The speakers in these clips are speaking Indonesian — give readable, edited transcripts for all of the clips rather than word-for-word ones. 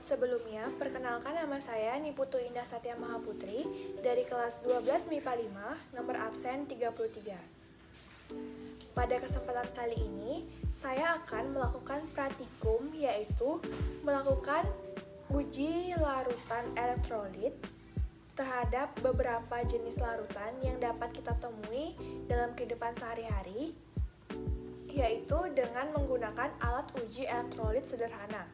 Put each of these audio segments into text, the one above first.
Sebelumnya, perkenalkan nama saya Niputu Indah Satya Mahaputri dari kelas 12 MIPA 5, nomor absen 33. Pada kesempatan kali ini, saya akan melakukan praktikum, yaitu melakukan uji larutan elektrolit terhadap beberapa jenis larutan yang dapat kita temui dalam kehidupan sehari-hari, yaitu dengan menggunakan alat uji elektrolit sederhana.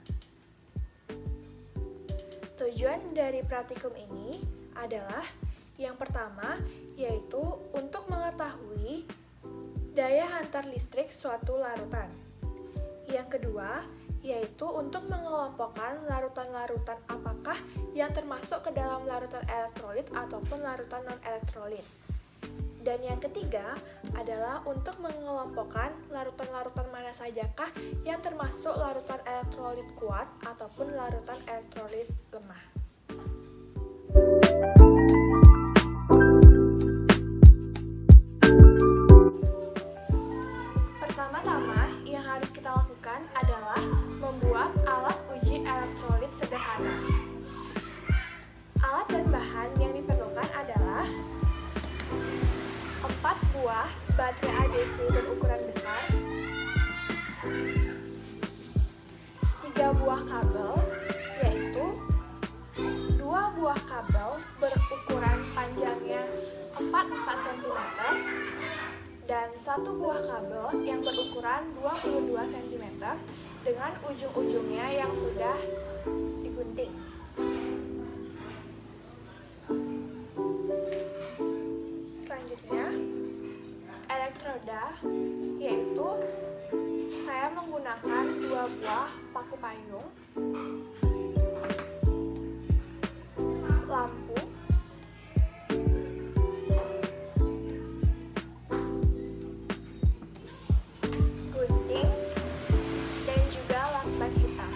Tujuan dari praktikum ini adalah yang pertama, yaitu untuk mengetahui daya hantar listrik suatu larutan. Yang kedua, yaitu untuk mengelompokkan larutan-larutan apakah yang termasuk ke dalam larutan elektrolit ataupun larutan non-elektrolit. Dan yang ketiga adalah untuk mengelompokkan larutan-larutan mana sajakah yang termasuk larutan elektrolit kuat ataupun larutan elektrolit lemah. Pertama-tama yang harus kita lakukan adalah membuat alat uji elektrolit sederhana. Alat dan bahan yang diperlukan adalah 4 buah baterai ADC berukuran besar, 3 buah kabel, yaitu 2 buah kabel berukuran panjangnya 44 cm dan 1 buah kabel yang berukuran 22 cm dengan ujung-ujungnya yang sudah digunting. Selanjutnya, elektroda, yaitu saya menggunakan 2 buah paku payung, lampu, gunting, dan juga lakban hitam.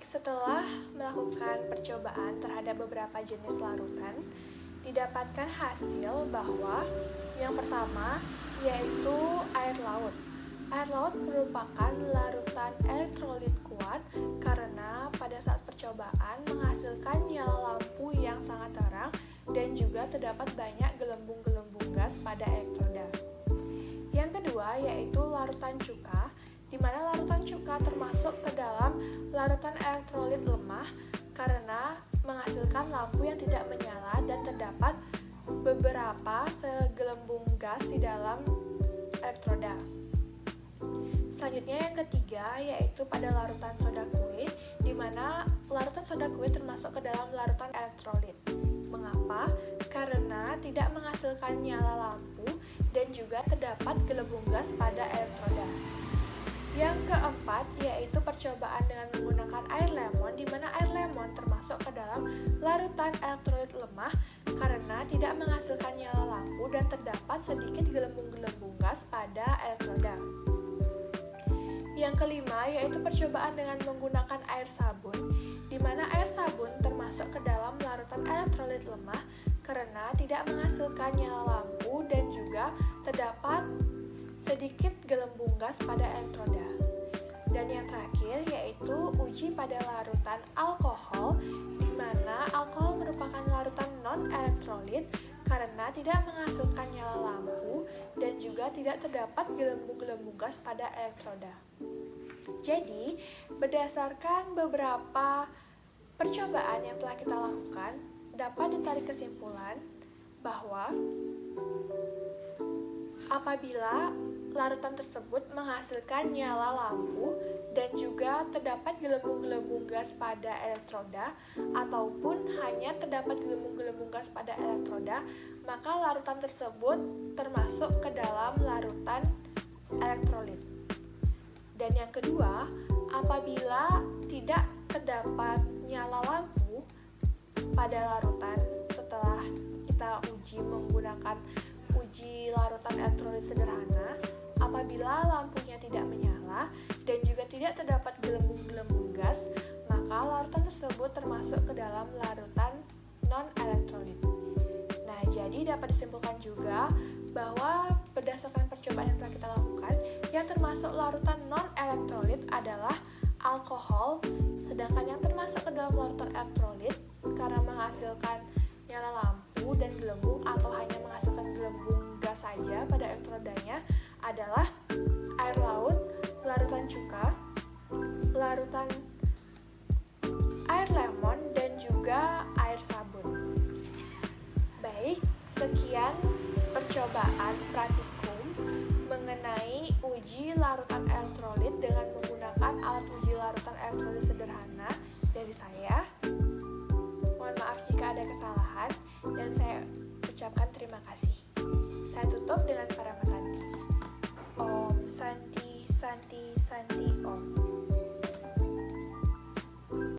Setelah melakukan percobaan terhadap beberapa jenis larutan, didapatkan hasil bahwa yang pertama yaitu air laut. Air laut merupakan larutan elektrolit kuat karena pada saat percobaan menghasilkan nyala lampu yang sangat terang dan juga terdapat banyak gelembung-gelembung gas pada elektroda. Yang kedua yaitu larutan cuka, di mana larutan cuka termasuk ke dalam larutan elektrolit lemah karena menghasilkan lampu yang tidak menyala dan terdapat beberapa segelembung gas di dalam elektroda. Selanjutnya yang ketiga yaitu pada larutan soda kue, di mana larutan soda kue termasuk ke dalam larutan elektrolit. Mengapa? Karena tidak menghasilkan nyala lampu dan juga terdapat gelembung gas pada elektroda. Yang keempat yaitu percobaan dengan menggunakan air lemon, di mana larutan elektrolit lemah karena tidak menghasilkan nyala lampu dan terdapat sedikit gelembung-gelembung gas pada elektroda. Yang kelima yaitu percobaan dengan menggunakan air sabun, di mana air sabun termasuk ke dalam larutan elektrolit lemah karena tidak menghasilkan nyala lampu dan juga terdapat sedikit gelembung gas pada elektroda. Dan yang terakhir yaitu uji pada larutan alkohol, di mana alkohol merupakan larutan non-elektrolit karena tidak menghasilkan nyala lampu dan juga tidak terdapat gelembung-gelembung gas pada elektroda. Jadi, berdasarkan beberapa percobaan yang telah kita lakukan, dapat ditarik kesimpulan bahwa apabila larutan tersebut menghasilkan nyala lampu dan juga terdapat gelembung-gelembung gas pada elektroda ataupun hanya terdapat gelembung-gelembung gas pada elektroda, maka larutan tersebut termasuk ke dalam larutan elektrolit. Dan yang kedua, apabila tidak terdapat nyala lampu pada larutan setelah kita uji menggunakan uji larutan elektrolit sederhana, apabila lampunya tidak menyala dan juga tidak terdapat gelembung-gelembung gas, maka larutan tersebut termasuk ke dalam larutan non-elektrolit. Nah, jadi dapat disimpulkan juga bahwa berdasarkan percobaan yang telah kita lakukan, yang termasuk larutan non-elektrolit adalah alkohol, sedangkan yang termasuk ke dalam larutan elektrolit karena menghasilkan nyala lampu dan gelembung atau hanya menghasilkan gelembung gas saja pada elektrodanya adalah air laut, larutan cuka, larutan air lemon, dan juga air sabun. Baik, sekian percobaan praktikum mengenai uji larutan elektrolit dengan menggunakan alat uji larutan elektrolit sederhana dari saya. Mohon maaf jika ada kesalahan dan saya ucapkan terima kasih.